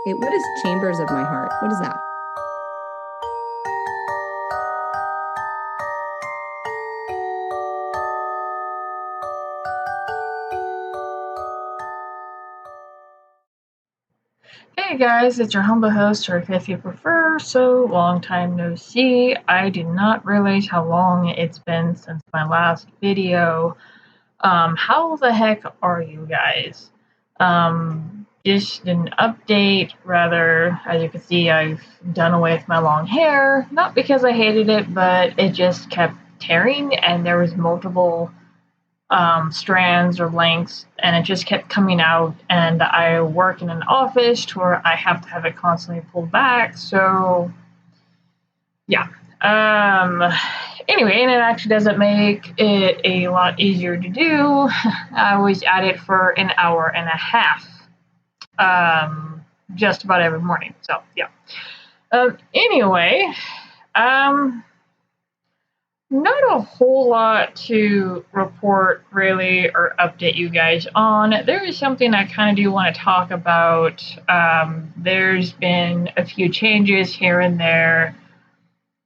Okay, what is chambers of my heart? What is that? Hey guys, it's your humble host, or if you prefer, so long time no see. I did not realize how long it's been since my last video. How the heck are you guys? Just an update, rather. As you can see, I've done away with my long hair. Not because I hated it, but it just kept tearing, and there was multiple strands or lengths, and it just kept coming out. And I work in an office where I have to have it constantly pulled back. So, yeah. Anyway, and it actually doesn't make it a lot easier to do. I always at it for an hour and a half, just about every morning. So, yeah. Anyway, not a whole lot to report really or update you guys on. There is something I kind of do want to talk about. There's been a few changes here and there.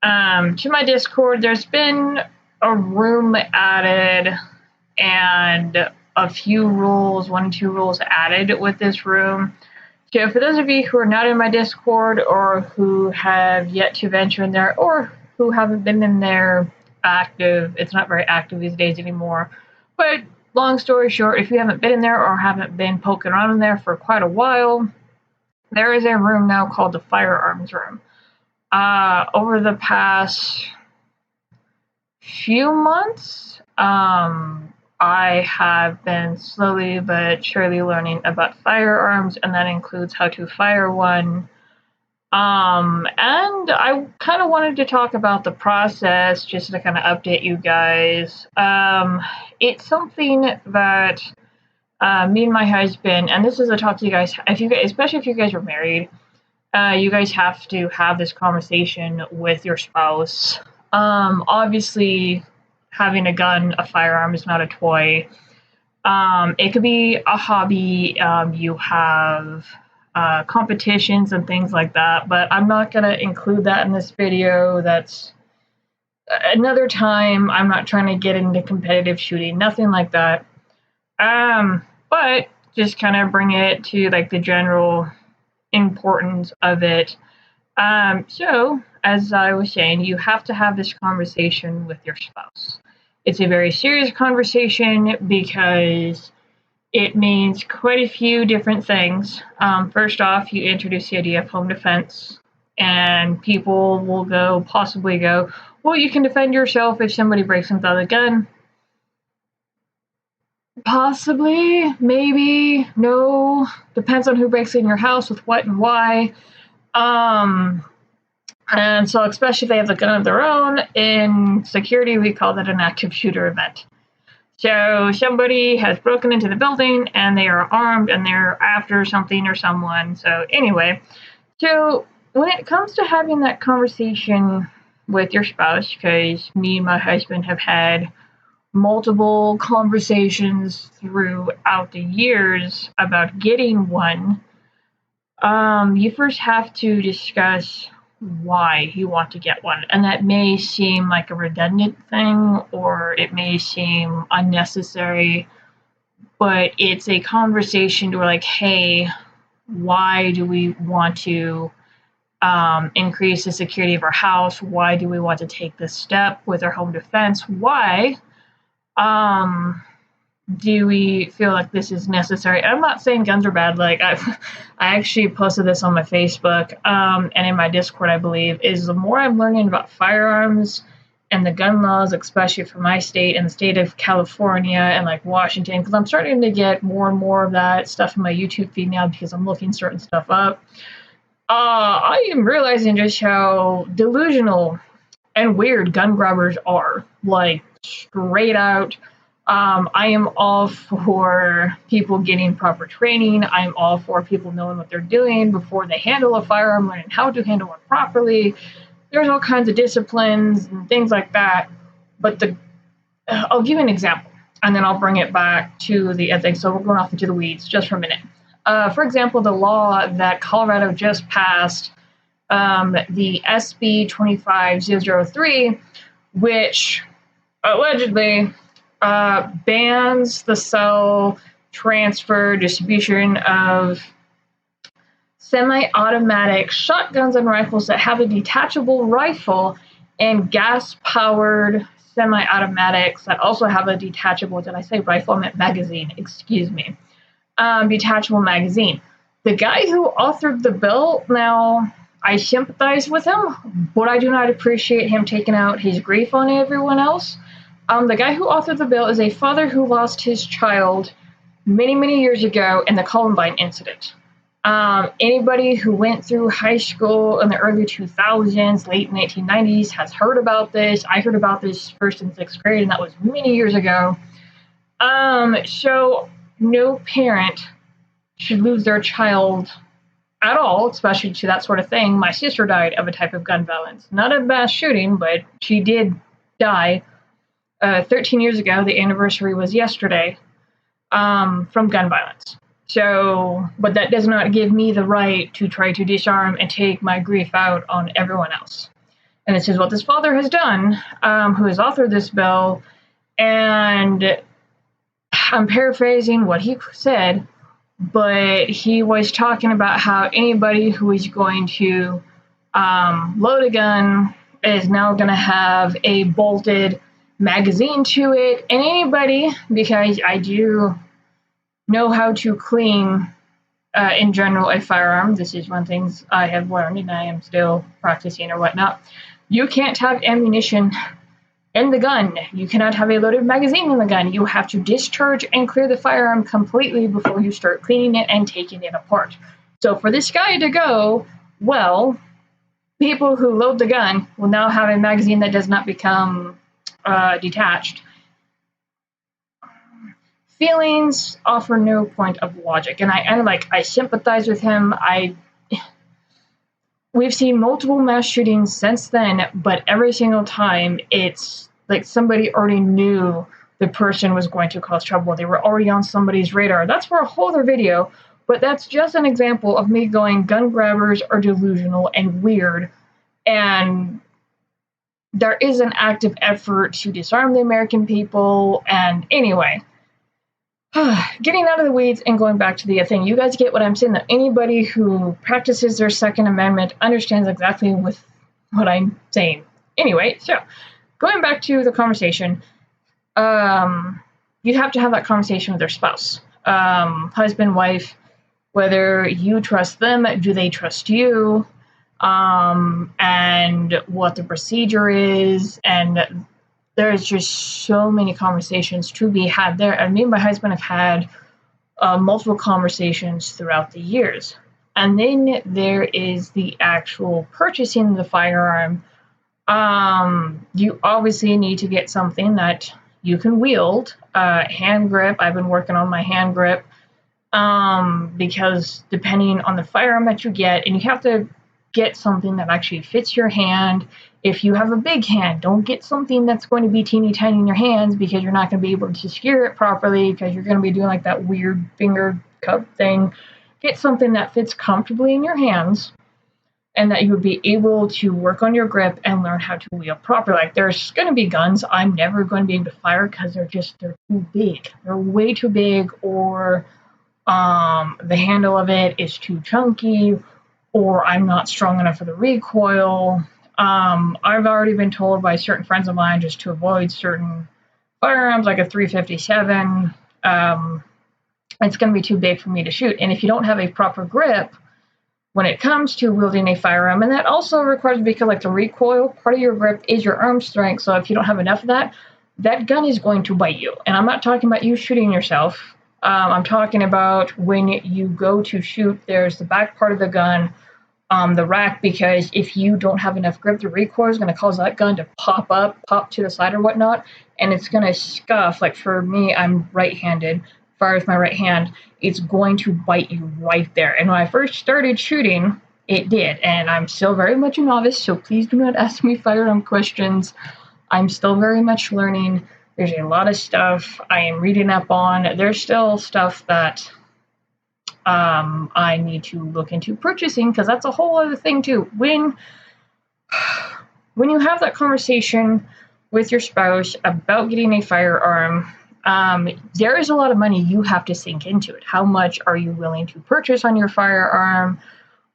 To my Discord, there's been a room added and a few rules, 1 or 2 rules added with this room. So for those of you who are not in my Discord or who have yet to venture in there or who haven't been in there active, it's not very active these days anymore. But long story short, if you haven't been in there or haven't been poking around in there for quite a while, there is a room now called the Firearms room. Over the past few months, I have been slowly but surely learning about firearms, and that includes how to fire one. And I kind of wanted to talk about the process just to kind of update you guys. It's something that me and my husband, and this is a talk to you guys, especially if you guys are married, you guys have to have this conversation with your spouse. Obviously, having a gun, a firearm is not a toy. It could be a hobby. You have competitions and things like that, but I'm not going to include that in this video. That's another time. I'm not trying to get into competitive shooting, nothing like that. But just kind of bring it to like the general importance of it. So, as I was saying, you have to have this conversation with your spouse. It's a very serious conversation because it means quite a few different things. First off, you introduce the idea of home defense, and people will possibly go, well, you can defend yourself if somebody breaks in without a gun. Possibly, maybe, no, depends on who breaks in your house with what and why. And so, especially if they have a gun of their own, in security, we call that an active shooter event. So somebody has broken into the building and they are armed and they're after something or someone. So anyway, so when it comes to having that conversation with your spouse, because me and my husband have had multiple conversations throughout the years about getting one, you first have to discuss why you want to get one. And that may seem like a redundant thing, or it may seem unnecessary, but it's a conversation to like, hey, why do we want to increase the security of our house? Why do we want to take this step with our home defense? Why do we feel like this is necessary? I'm not saying guns are bad. Like I actually posted this on my Facebook and in my Discord, I believe, is the more I'm learning about firearms and the gun laws, especially for my state and the state of California and like Washington, because I'm starting to get more and more of that stuff in my YouTube feed now because I'm looking certain stuff up. I am realizing just how delusional and weird gun grabbers are, like straight out. I am all for people getting proper training. I'm all for people knowing what they're doing before they handle a firearm, learning how to handle one properly. There's all kinds of disciplines and things like that. But I'll give you an example, and then I'll bring it back to the ethics. So we're going off into the weeds just for a minute. For example, the law that Colorado just passed, the SB 25003, which allegedly bans the sale, transfer, distribution of semi-automatic shotguns and rifles that have a detachable rifle and gas-powered semi-automatics that also have a detachable, did I say rifle? I meant magazine, excuse me. Detachable magazine. The guy who authored the bill, now, I sympathize with him, but I do not appreciate him taking out his grief on everyone else. The guy who authored the bill is a father who lost his child many, many years ago in the Columbine incident. Anybody who went through high school in the early 2000s, late 1990s has heard about this. I heard about this first in 6th grade, and that was many years ago. So no parent should lose their child at all, especially to that sort of thing. My sister died of a type of gun violence. Not a mass shooting, but she did die 13 years ago. The anniversary was yesterday, from gun violence. So, but that does not give me the right to try to disarm and take my grief out on everyone else. And this is what this father has done, who has authored this bill. And I'm paraphrasing what he said, but he was talking about how anybody who is going to load a gun is now going to have a bolted magazine to it. And anybody, because I do know how to clean, in general, a firearm. This is one thing I have learned, and I am still practicing or whatnot. You can't have ammunition in the gun. You cannot have a loaded magazine in the gun. You have to discharge and clear the firearm completely before you start cleaning it and taking it apart. So for this guy to go, well, people who load the gun will now have a magazine that does not become detached. Feelings offer no point of logic, and I sympathize with him. We've seen multiple mass shootings since then, but every single time it's like somebody already knew the person was going to cause trouble. They were already on somebody's radar. That's for a whole other video, but that's just an example of me going, gun grabbers are delusional and weird, and there is an active effort to disarm the American people. And anyway, getting out of the weeds and going back to the thing, you guys get what I'm saying, that anybody who practices their Second Amendment understands exactly with what I'm saying. Anyway, so going back to the conversation, you have to have that conversation with your spouse, husband, wife, whether you trust them, do they trust you, and what the procedure is, and there's just so many conversations to be had there. And me and my husband have had multiple conversations throughout the years. And then there is the actual purchasing of the firearm. You obviously need to get something that you can wield. Hand grip, I've been working on my hand grip, because depending on the firearm that you get, and you have to get something that actually fits your hand. If you have a big hand, don't get something that's going to be teeny tiny in your hands, because you're not going to be able to secure it properly, because you're going to be doing like that weird finger cup thing. Get something that fits comfortably in your hands and that you would be able to work on your grip and learn how to wield properly. Like, there's going to be guns I'm never going to be able to fire because they're too big. They're way too big, or the handle of it is too chunky, or I'm not strong enough for the recoil. I've already been told by certain friends of mine just to avoid certain firearms, like a 357. It's going to be too big for me to shoot. And if you don't have a proper grip when it comes to wielding a firearm, and that also requires, because like the recoil, part of your grip is your arm strength. So if you don't have enough of that, that gun is going to bite you. And I'm not talking about you shooting yourself. I'm talking about when you go to shoot, there's the back part of the gun, the rack, because if you don't have enough grip, the recoil is going to cause that gun to pop to the side or whatnot, and it's going to scuff. Like for me, I'm right-handed, fire with my right hand, it's going to bite you right there. And when I first started shooting, it did, and I'm still very much a novice, so please do not ask me firearm questions. I'm still very much learning. There's a lot of stuff I am reading up on. There's still stuff that I need to look into purchasing, because that's a whole other thing too. When you have that conversation with your spouse about getting a firearm, there is a lot of money you have to sink into it. How much are you willing to purchase on your firearm?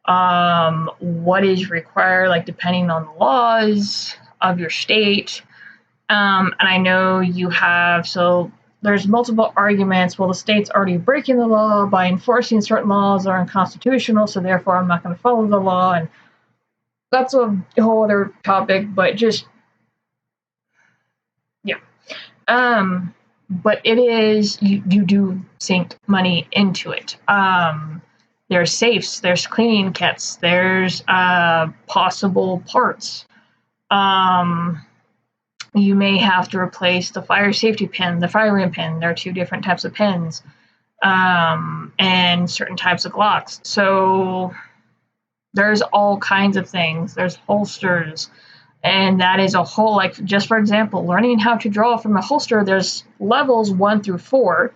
What is required, like depending on the laws of your state. And I know you have, so there's multiple arguments. Well, the state's already breaking the law by enforcing certain laws are unconstitutional, so therefore I'm not going to follow the law. And that's a whole other topic, but just, yeah. But it is, you do sink money into it. There's safes, there's cleaning kits, there's possible parts. You may have to replace the fire safety pin, the firing pin. There are two different types of pins, and certain types of Glocks. So there's all kinds of things. There's holsters, and that is a whole, like, just for example, learning how to draw from a holster, there's levels 1 through 4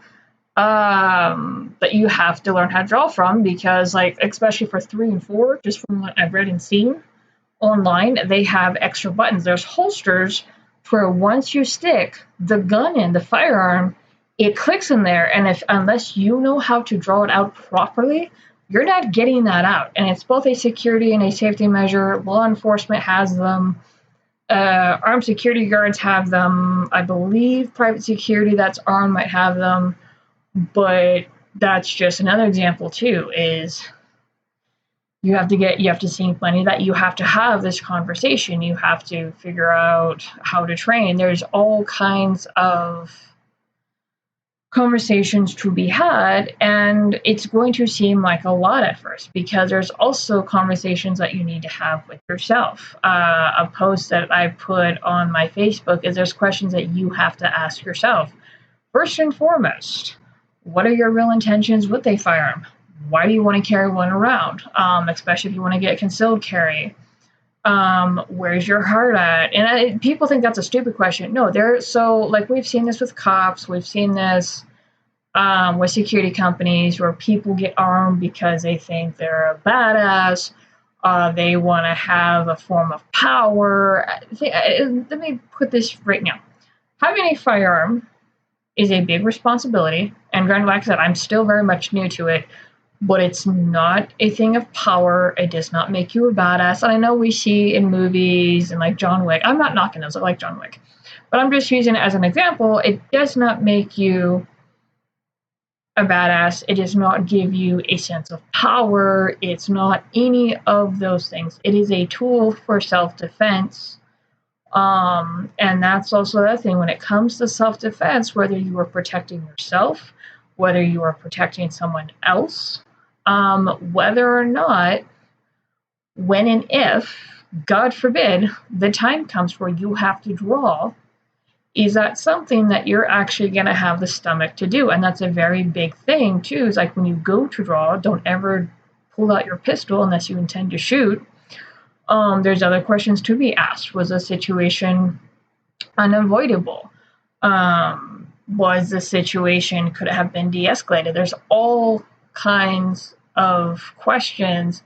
that you have to learn how to draw from, because, like, especially for 3 and 4, just from what I've read and seen online, they have extra buttons. There's holsters where once you stick the gun in, the firearm, it clicks in there, and unless you know how to draw it out properly, you're not getting that out. And it's both a security and a safety measure. Law enforcement has them. Armed security guards have them. I believe private security that's armed might have them. But that's just another example too, is you have to sink money, that you have to have this conversation. You have to figure out how to train. There's all kinds of conversations to be had, and it's going to seem like a lot at first, because there's also conversations that you need to have with yourself. A post that I put on my Facebook is there's questions that you have to ask yourself. First and foremost, what are your real intentions with a firearm? Why do you want to carry one around? Especially if you want to get concealed carry. Where's your heart at? And people think that's a stupid question. No, like, we've seen this with cops. We've seen this with security companies, where people get armed because they think they're a badass. They want to have a form of power. Let me put this right now. Having a firearm is a big responsibility. And granted, like I said, I'm still very much new to it. But it's not a thing of power. It does not make you a badass. And I know we see in movies and like John Wick. I'm not knocking those. I like John Wick. But I'm just using it as an example. It does not make you a badass. It does not give you a sense of power. It's not any of those things. It is a tool for self-defense. And that's also the thing when it comes to self-defense, whether you are protecting yourself, whether you are protecting someone else, whether or not, when and if, God forbid, the time comes where you have to draw, is that something that you're actually going to have the stomach to do? And that's a very big thing, too, is like when you go to draw, don't ever pull out your pistol unless you intend to shoot. There's other questions to be asked. Was the situation unavoidable? Was the situation, could it have been de-escalated? There's all kinds of questions.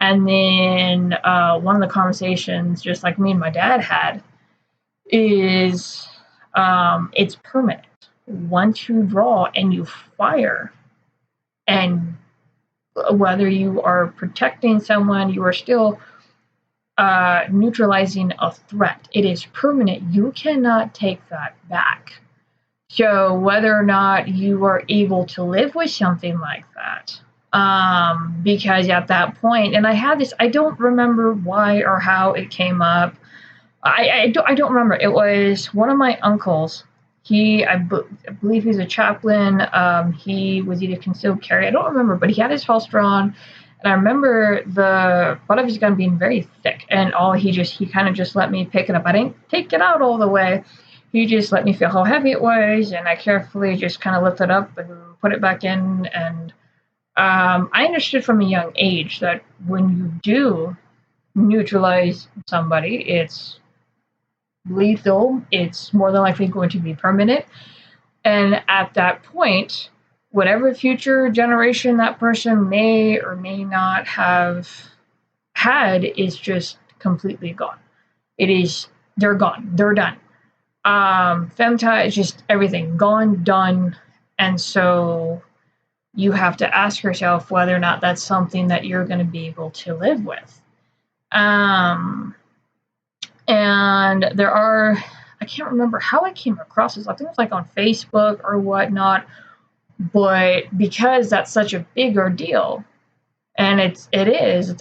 And then one of the conversations, just like me and my dad had, is it's permanent. Once you draw and you fire, and whether you are protecting someone, you are still neutralizing a threat. It is permanent. You cannot take that back. So whether or not you are able to live with something like that, because at that point, and I had this, I don't remember why or how it came up. I don't remember. It was one of my uncles. I believe he's a chaplain. He was either concealed carry. I don't remember, but he had his holster on. And I remember the butt of his gun being very thick, and he kind of just let me pick it up. I didn't take it out all the way. He just let me feel how heavy it was, and I carefully just kind of lifted it up and put it back in. And I understood from a young age that when you do neutralize somebody, it's lethal. It's more than likely going to be permanent. And at that point, whatever future generation that person may or may not have had is just completely gone. They're gone. They're done. Femtide is just everything gone, done. And so you have to ask yourself whether or not that's something that you're going to be able to live with. And there are, I can't remember how I came across this. I think it was like on Facebook or whatnot. But because that's such a big ordeal, and it's a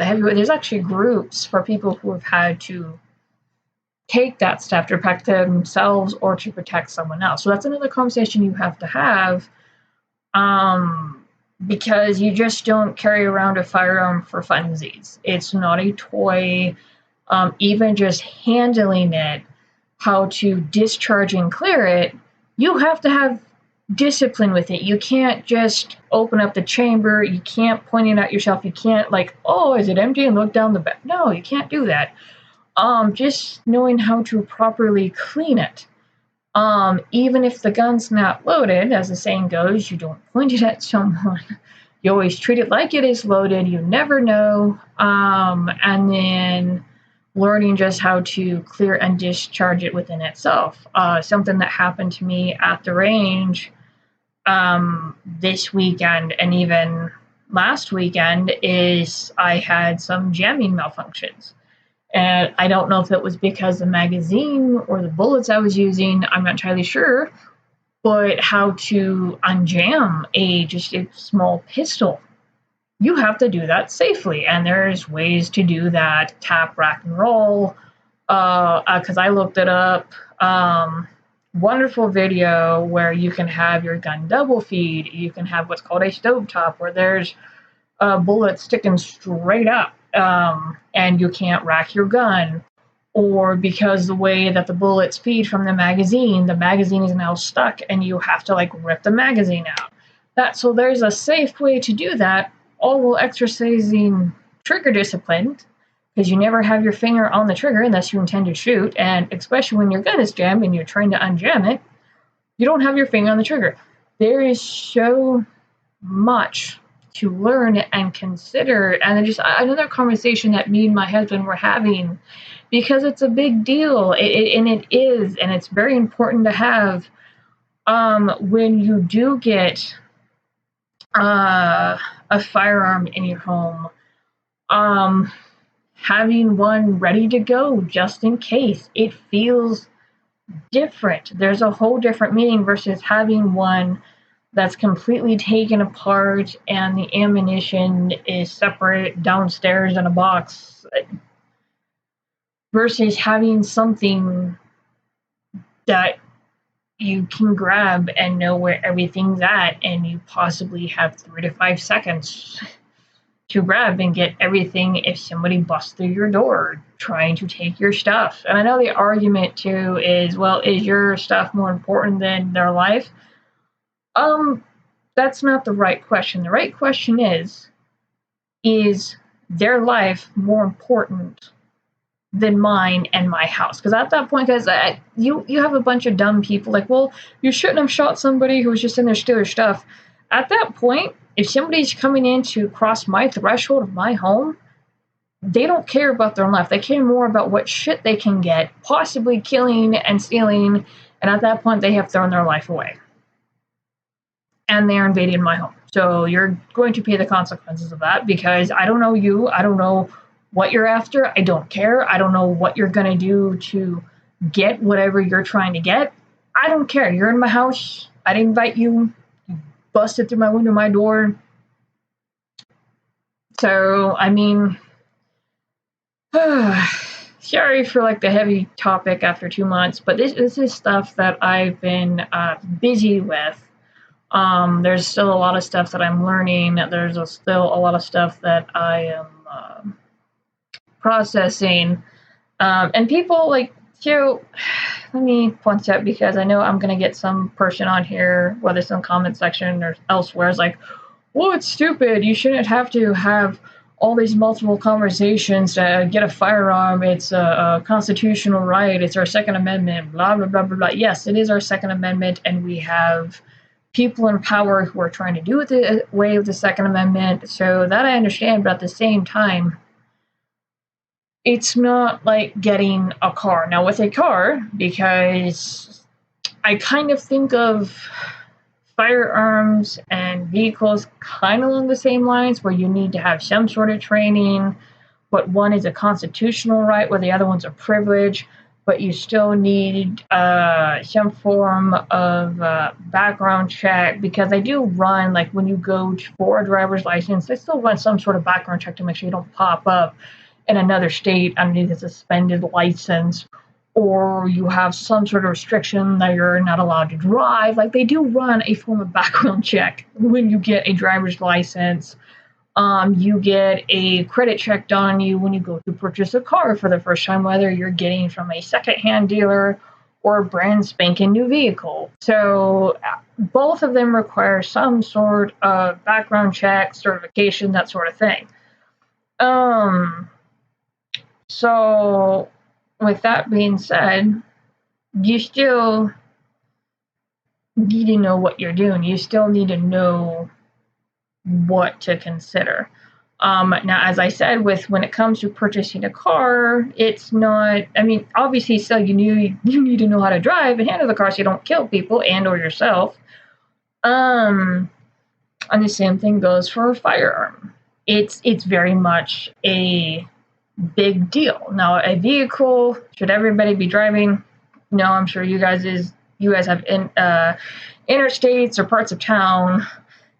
heavy, there's actually groups for people who have had to take that step to protect themselves or to protect someone else. So that's another conversation you have to have, because you just don't carry around a firearm for funsies. It's not a toy. Even just handling it, how to discharge and clear it, you have to have discipline with it. You can't just open up the chamber. You can't point it at yourself. You can't like, oh, is it empty, and look down the back. No, you can't do that. Just knowing how to properly clean it. Even if the gun's not loaded, as the saying goes, you don't point it at someone. You always treat it like it is loaded. You never know. And then learning just how to clear and discharge it within itself. Something that happened to me at the range this weekend and even last weekend is I had some jamming malfunctions. And I don't know if it was because the magazine or the bullets I was using, I'm not entirely sure, but how to unjam just a small pistol. You have to do that safely, and there's ways to do that. Tap, rack, and roll. Because I looked it up. Wonderful video where you can have your gun double feed. You can have what's called a stovetop, where there's bullets sticking straight up, and you can't rack your gun. Or because the way that the bullets feed from the magazine is now stuck, and you have to like rip the magazine out. So there's a safe way to do that, all while exercising trigger discipline, because you never have your finger on the trigger unless you intend to shoot, and especially when your gun is jammed and you're trying to unjam it, you don't have your finger on the trigger. There is so much to learn and consider, and then just another conversation that me and my husband were having, because it's a big deal, and it's very important to have when you do get a firearm in your home, having one ready to go just in case. It feels different. There's a whole different meaning versus having one that's completely taken apart and the ammunition is separate downstairs in a box, versus having something that you can grab and know where everything's at, and you possibly have 3 to 5 seconds to grab and get everything if somebody busts through your door trying to take your stuff. And I know the argument too is, well, is your stuff more important than their life? That's not the right question. The right question is their life more important than mine and my house? Because at that point, guys, you have a bunch of dumb people like, well, you shouldn't have shot somebody who was just in there stealing their stuff. At that point, if somebody's coming in to cross my threshold of my home, they don't care about their own life. They care more about what shit they can get, possibly killing and stealing, and at that point, they have thrown their life away. And they're invading my home. So you're going to pay the consequences of that, because I don't know you. I don't know what you're after. I don't care. I don't know what you're going to do to get whatever you're trying to get. I don't care. You're in my house. I didn't invite you. You busted through my window, my door. So, I mean, sorry for like the heavy topic after 2 months, but this is stuff that I've been busy with. There's still a lot of stuff that I'm learning. There's still a lot of stuff that I am processing. And people like, let me point out, because I know I'm going to get some person on here, whether it's in the comment section or elsewhere, is like, well, it's stupid. You shouldn't have to have all these multiple conversations to get a firearm. It's a constitutional right. It's our Second Amendment, blah, blah, blah, blah, blah. Yes, it is our Second Amendment, and we have people in power who are trying to do it away with the Second Amendment. So that I understand, but at the same time, it's not like getting a car. Now, with a car, because I kind of think of firearms and vehicles kind of along the same lines, where you need to have some sort of training, but one is a constitutional right where the other one's a privilege, but you still need some form of background check, because they do run, like when you go for a driver's license, they still run some sort of background check to make sure you don't pop up in another state underneath a suspended license, or you have some sort of restriction that you're not allowed to drive. Like, they do run a form of background check when you get a driver's license. You get a credit check done on you when you go to purchase a car for the first time, whether you're getting from a secondhand dealer or a brand spanking new vehicle. So both of them require some sort of background check, certification, that sort of thing. So with that being said, you still need to know what you're doing. You still need to know what to consider. Now, as I said, when it comes to purchasing a car, it's not. I mean, obviously, still you need to know how to drive and handle the car so you don't kill people and or yourself. And the same thing goes for a firearm. It's very much a big deal. Now, a vehicle, should everybody be driving? No, I'm sure you guys have interstates or parts of town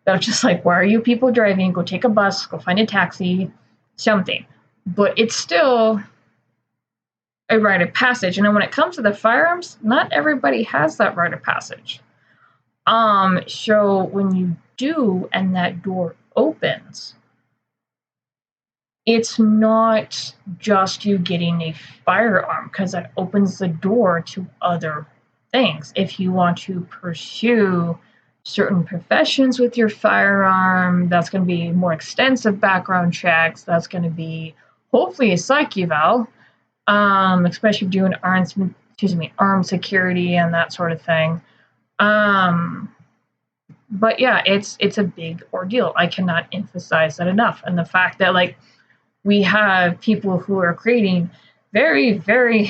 that are just like, why are you people driving? Go take a bus, go find a taxi, something. But it's still a rite of passage. And then when it comes to the firearms, not everybody has that rite of passage. So when you do and that door opens, it's not just you getting a firearm, because that opens the door to other things. If you want to pursue certain professions with your firearm, that's going to be more extensive background checks. That's going to be hopefully a psych eval, especially if you're doing armed security and that sort of thing. But yeah, it's a big ordeal. I cannot emphasize that enough. And the fact that, like, we have people who are creating very, very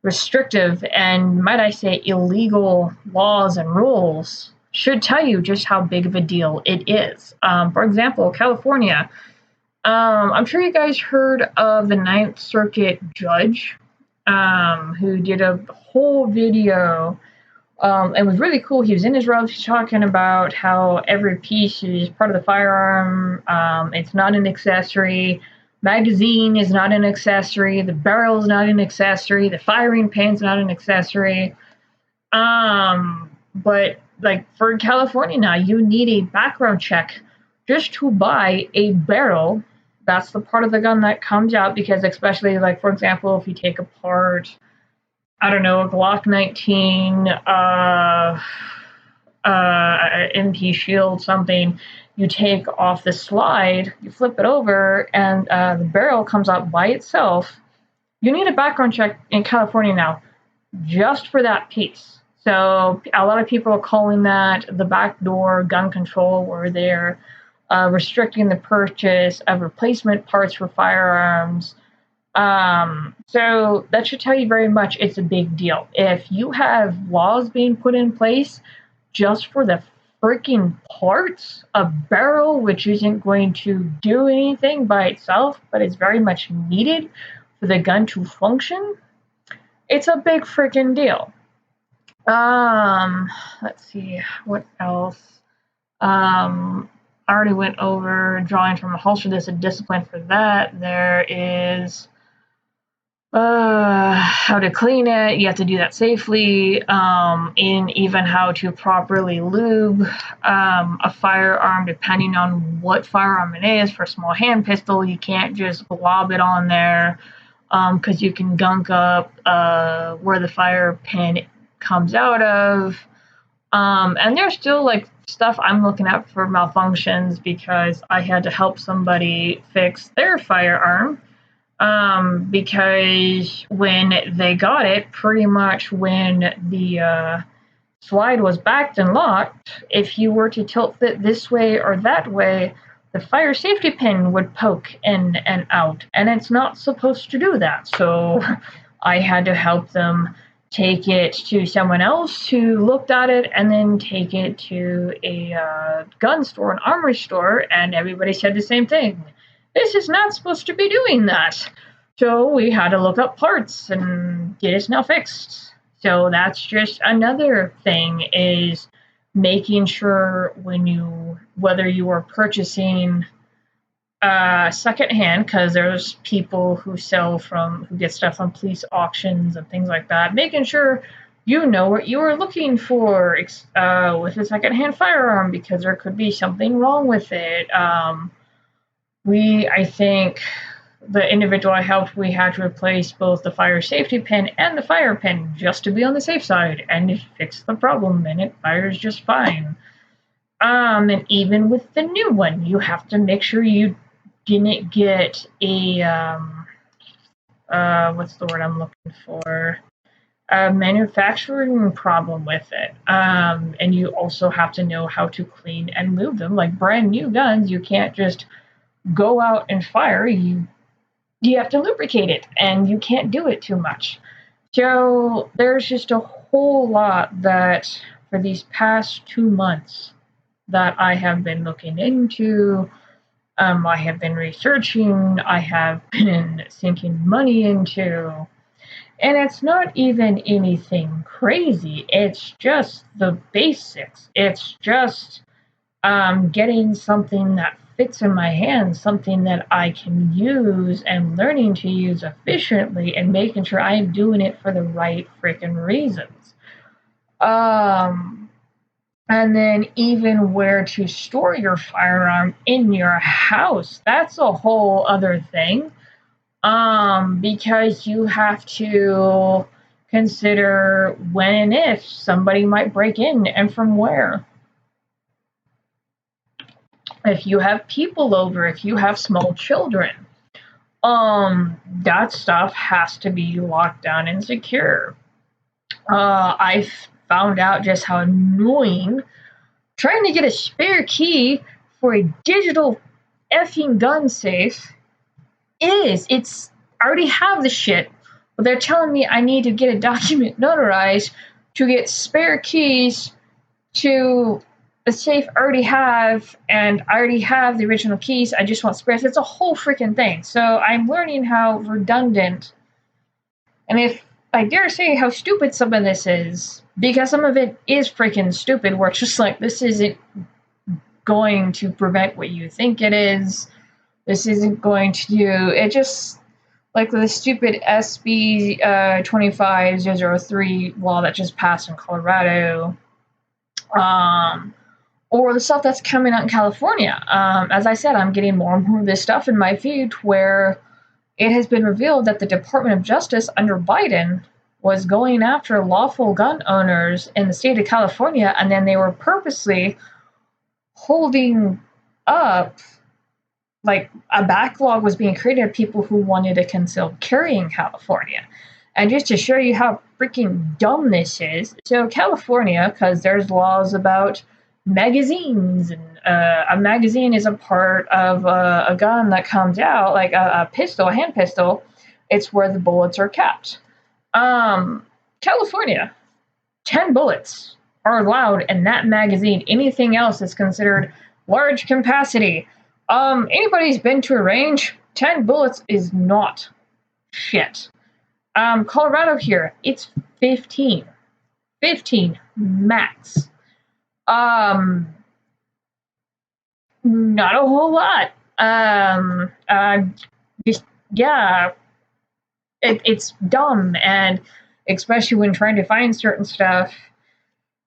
restrictive and, might I say, illegal laws and rules should tell you just how big of a deal it is. For example, California. I'm sure you guys heard of the Ninth Circuit judge who did a whole video. It was really cool. He was in his robes talking about how every piece is part of the firearm. It's not an accessory. Magazine is not an accessory. The barrel is not an accessory. The firing pin's not an accessory. But like for California now, you need a background check just to buy a barrel. That's the part of the gun that comes out, because especially, like, for example, if you take apart, I don't know, a Glock 19, MP Shield, something, you take off the slide, you flip it over, and the barrel comes out by itself. You need a background check in California now, just for that piece. So a lot of people are calling that the backdoor gun control, where they're restricting the purchase of replacement parts for firearms. So that should tell you very much it's a big deal. If you have laws being put in place just for the freaking parts, a barrel, which isn't going to do anything by itself, but is very much needed for the gun to function, it's a big freaking deal. Let's see, what else? I already went over drawing from a holster. There's a discipline for that. There is how to clean it. You have to do that safely. And even how to properly lube a firearm, depending on what firearm it is. For a small hand pistol, you can't just glob it on there, because you can gunk up where the fire pin comes out of. And there's still, like, stuff I'm looking at for malfunctions, because I had to help somebody fix their firearm. Because when they got it, pretty much when the slide was backed and locked, if you were to tilt it this way or that way, the fire safety pin would poke in and out, and it's not supposed to do that. So I had to help them take it to someone else who looked at it, and then take it to a gun store, an armory store, and everybody said the same thing. This is not supposed to be doing that. So we had to look up parts and get it now fixed. So that's just another thing, is making sure whether you are purchasing secondhand, because there's people who get stuff from police auctions and things like that, making sure you know what you are looking for with a secondhand firearm, because there could be something wrong with it. I think the individual I helped, we had to replace both the fire safety pin and the fire pin just to be on the safe side, and it fixed the problem, and it fires just fine. And even with the new one, you have to make sure you didn't get a what's the word I'm looking for? A manufacturing problem with it. And you also have to know how to clean and move them. Like brand new guns, you can't just go out and fire. You have to lubricate it, and you can't do it too much. So there's just a whole lot that for these past 2 months that I have been looking into. I have been researching, I have been sinking money into, and it's not even anything crazy. It's just the basics. It's just getting something that fits in my hands, something that I can use, and learning to use efficiently, and making sure I'm doing it for the right freaking reasons. And then even where to store your firearm in your house, that's a whole other thing. Because you have to consider when and if somebody might break in, and from where. If you have people over, if you have small children, that stuff has to be locked down and secure. I've found out just how annoying trying to get a spare key for a digital effing gun safe is. I already have the shit, but they're telling me I need to get a document notarized to get spare keys to the safe I already have, and I already have the original keys. I just want spares. It's a whole freaking thing. So I'm learning how redundant, and if I dare say how stupid some of this is, because some of it is freaking stupid, where it's just like, this isn't going to prevent what you think it is. This isn't going to do it. Just like the stupid SB 25003 law that just passed in Colorado, or the stuff that's coming out in California. As I said, I'm getting more and more of this stuff in my feed, where it has been revealed that the Department of Justice under Biden was going after lawful gun owners in the state of California, and then they were purposely holding up, like a backlog was being created of people who wanted to conceal carry in California. And just to show you how freaking dumb this is, so California, because there's laws about magazines, and a magazine is a part of a gun that comes out, like a pistol, a hand pistol. It's where the bullets are kept. California, 10 bullets are allowed in that magazine. Anything else is considered large capacity. Anybody's been to a range, 10 bullets is not shit. Colorado here, it's 15. 15 max. Not a whole lot. Just, yeah, it's dumb, and especially when trying to find certain stuff,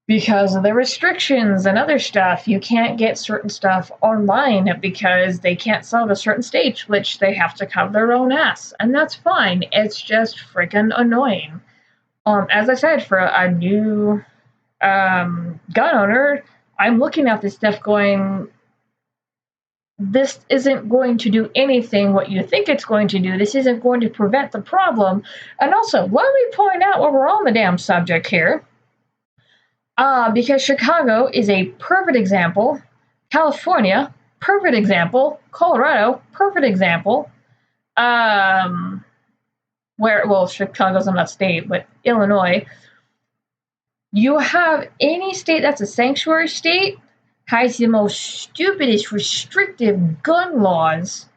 because of the restrictions and other stuff, you can't get certain stuff online because they can't sell to certain states, which they have to cover their own ass, and that's fine. It's just freaking annoying. As I said, for a new gun owner, I'm looking at this stuff going, this isn't going to do anything what you think it's going to do. This isn't going to prevent the problem. And also, let me point out while we're on the damn subject here, Because Chicago is a perfect example, California, perfect example, Colorado, perfect example. Well, Chicago's not a state, but Illinois. You have any state that's a sanctuary state has the most stupidest restrictive gun laws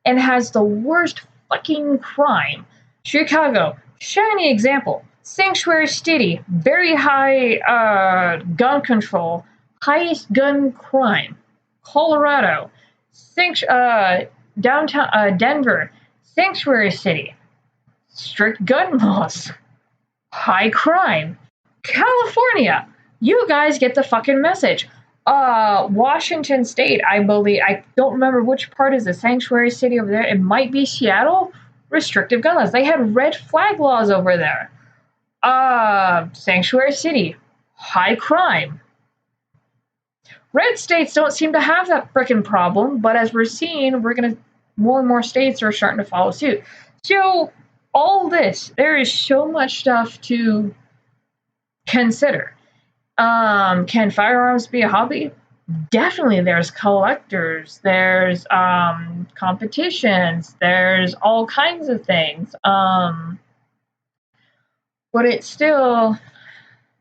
and has the worst fucking crime. Chicago, shiny example. Sanctuary city, very high gun control, highest gun crime. Colorado, downtown Denver, sanctuary city, strict gun laws, high crime. California, you guys get the fucking message. Washington State, I believe, I don't remember which part is the sanctuary city over there. It might be Seattle. Restrictive gun laws. They had red flag laws over there. Sanctuary city, high crime. Red states don't seem to have that frickin' problem, but as we're seeing, more and more states are starting to follow suit. So, all this, there is so much stuff to consider. Can firearms be a hobby? Definitely. There's collectors, there's competitions, there's all kinds of things. But it's still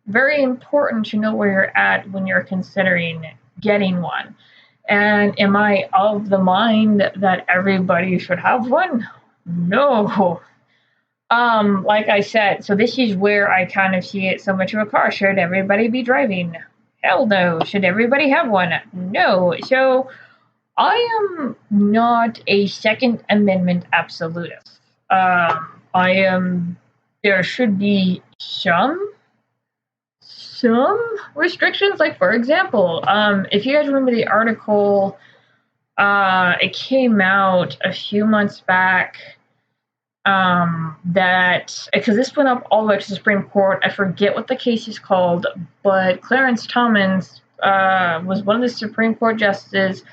very important to know where you're at when you're considering getting one. And am I of the mind that everybody should have one? No. Like I said, so this is where I kind of see it so much of a car. Should everybody be driving? Hell no. Should everybody have one? No. So I am not a Second Amendment absolutist. I am. There should be some restrictions. Like for example, if you guys remember the article, it came out a few months back. That because this went up all the way to the Supreme Court. I forget what the case is called, but Clarence Thomas was one of the Supreme Court justices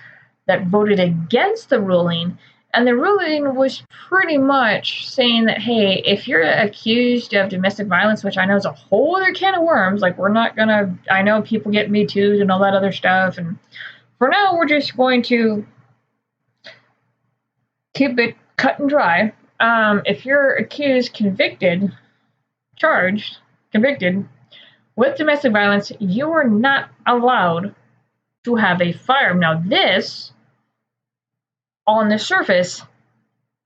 that voted against the ruling, and the ruling was pretty much saying that, hey, if you're accused of domestic violence, which I know is a whole other can of worms, like we're not gonna, I know people get Me Too'd and all that other stuff, and for now we're just going to keep it cut and dry. If you're accused, convicted with domestic violence, you are not allowed to have a firearm. Now, this, on the surface,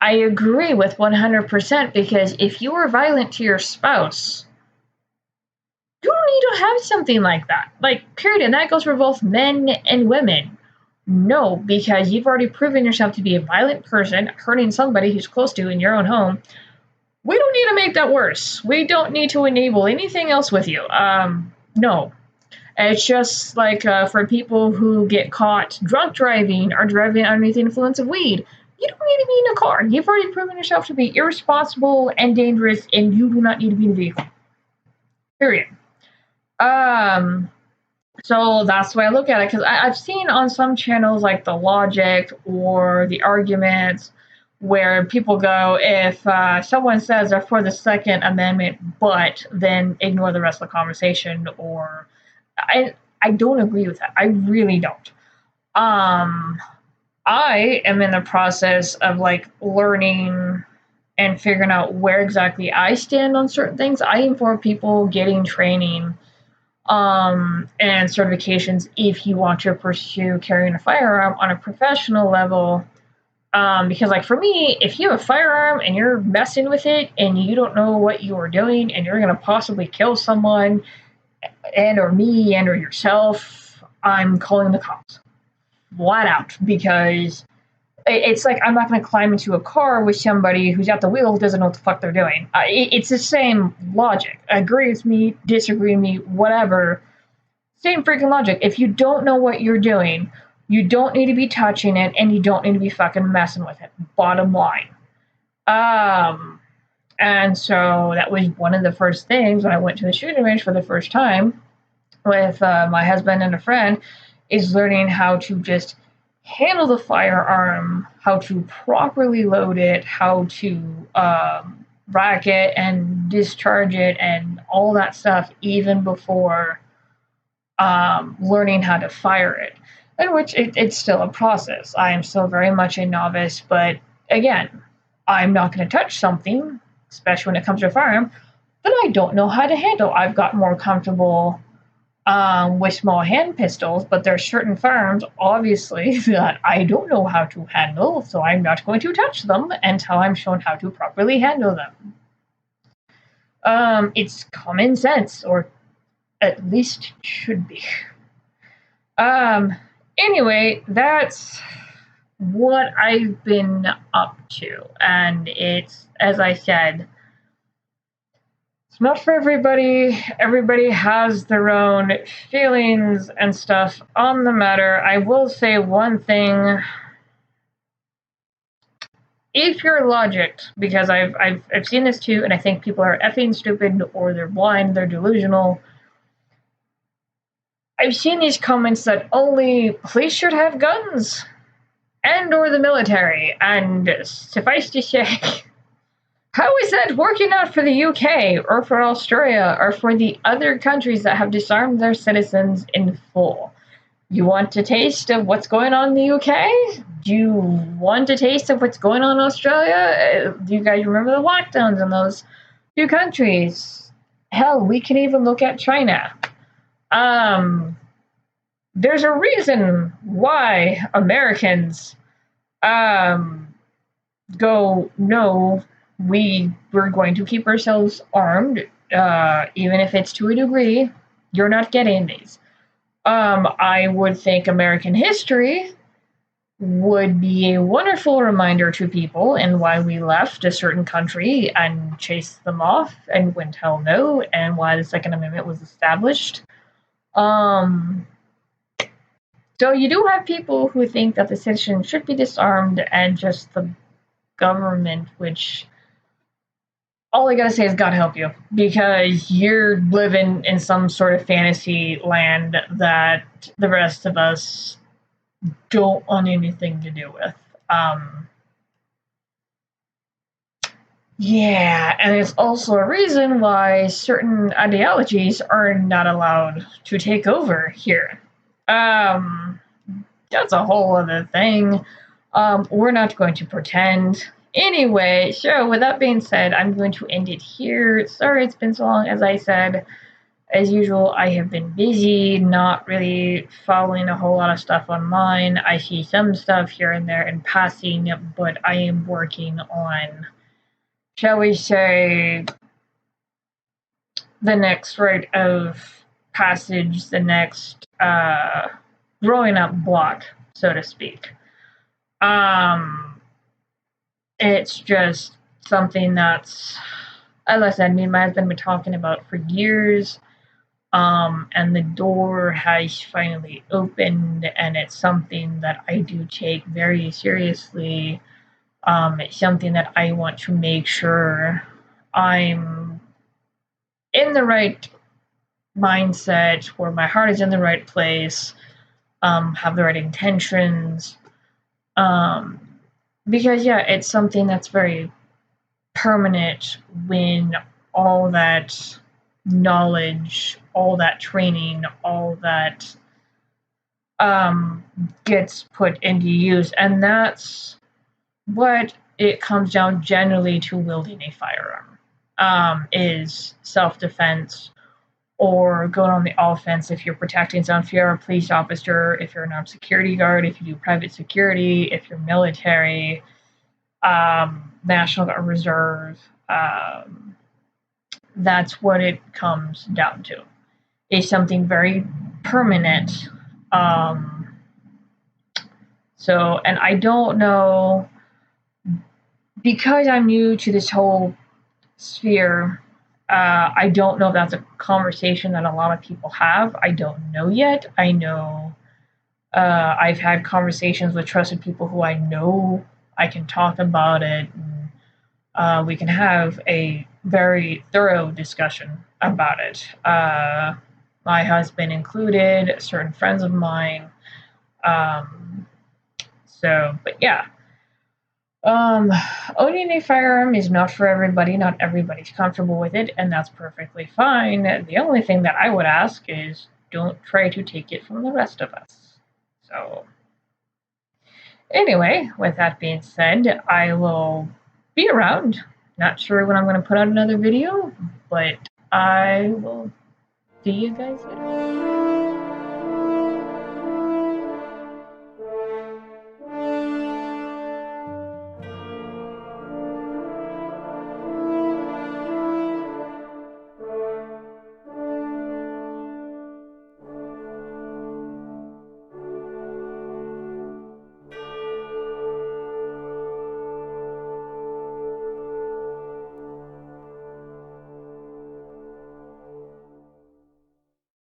I agree with 100% because if you are violent to your spouse, you don't need to have something like that. Like, period. And that goes for both men and women. No, because you've already proven yourself to be a violent person, hurting somebody who's close to you in your own home. We don't need to make that worse. We don't need to enable anything else with you. No. It's just like for people who get caught drunk driving or driving underneath the influence of weed, you don't need to be in a car. You've already proven yourself to be irresponsible and dangerous, and you do not need to be in a vehicle. Period. So that's the way I look at it, because I've seen on some channels like the logic or the arguments where people go, if someone says they're for the Second Amendment, but then ignore the rest of the conversation, or I don't agree with that. I really don't. I am in the process of like learning and figuring out where exactly I stand on certain things. I am for people getting training and certifications if you want to pursue carrying a firearm on a professional level. Because like for me, if you have a firearm and you're messing with it and you don't know what you are doing and you're going to possibly kill someone and or me and or yourself, I'm calling the cops flat out, because it's like I'm not going to climb into a car with somebody who's at the wheel who doesn't know what the fuck they're doing. It's the same logic. Agree with me, disagree with me, whatever. Same freaking logic. If you don't know what you're doing, you don't need to be touching it, and you don't need to be fucking messing with it. Bottom line. And so that was one of the first things when I went to the shooting range for the first time with my husband and a friend, is learning how to just handle the firearm, how to properly load it, how to rack it and discharge it and all that stuff even before learning how to fire it, in which it's still a process. I am still very much a novice, but again, I'm not going to touch something, especially when it comes to a firearm, that I don't know how to handle. I've got more comfortable with small hand pistols, but there are certain firearms, obviously, that I don't know how to handle, so I'm not going to touch them until I'm shown how to properly handle them. It's common sense, or at least should be. Anyway, that's what I've been up to, and it's, as I said, it's not for everybody. Everybody has their own feelings and stuff on the matter. I will say one thing. If you're logic, because I've seen this too, and I think people are effing stupid, or they're blind, they're delusional. I've seen these comments that only police should have guns, and or the military, and suffice to say, how is that working out for the UK, or for Australia, or for the other countries that have disarmed their citizens in full? You want a taste of what's going on in the UK? Do you want a taste of what's going on in Australia? Do you guys remember the lockdowns in those two countries? Hell, we can even look at China. There's a reason why Americans go, no, we're going to keep ourselves armed, even if it's to a degree. You're not getting these. I would think American history would be a wonderful reminder to people and why we left a certain country and chased them off and went hell no, and why the Second Amendment was established. So you do have people who think that the citizens should be disarmed and just the government, which all I gotta say is God help you, because you're living in some sort of fantasy land that the rest of us don't want anything to do with. Yeah, and it's also a reason why certain ideologies are not allowed to take over here. That's a whole other thing. We're not going to pretend. Anyway, so with that being said, I'm going to end it here. Sorry it's been so long, as I said. As usual, I have been busy, not really following a whole lot of stuff online. I see some stuff here and there in passing, but I am working on, shall we say, the next rite of passage, the next growing up block, so to speak. It's just something that's, as I said, me and my husband have been talking about for years. And the door has finally opened, and it's something that I do take very seriously. It's something that I want to make sure I'm in the right mindset, where my heart is in the right place, have the right intentions. Because, yeah, it's something that's very permanent when all that knowledge, all that training, all that gets put into use. And that's what it comes down generally to wielding a firearm, is self-defense, or going on the offense if you're protecting someone, if you're a police officer, if you're an armed security guard, if you do private security, if you're military, National Guard Reserve. That's what it comes down to. It's something very permanent. And I don't know, because I'm new to this whole sphere, I don't know if that's a conversation that a lot of people have. I don't know yet. I know I've had conversations with trusted people who I know I can talk about it, and we can have a very thorough discussion about it. My husband included, certain friends of mine. But yeah. Owning a firearm is not for everybody. Not everybody's comfortable with it, and that's perfectly fine. The only thing that I would ask is, don't try to take it from the rest of us. So anyway, with that being said, I will be around. Not sure when I'm going to put out another video, but I will see you guys later.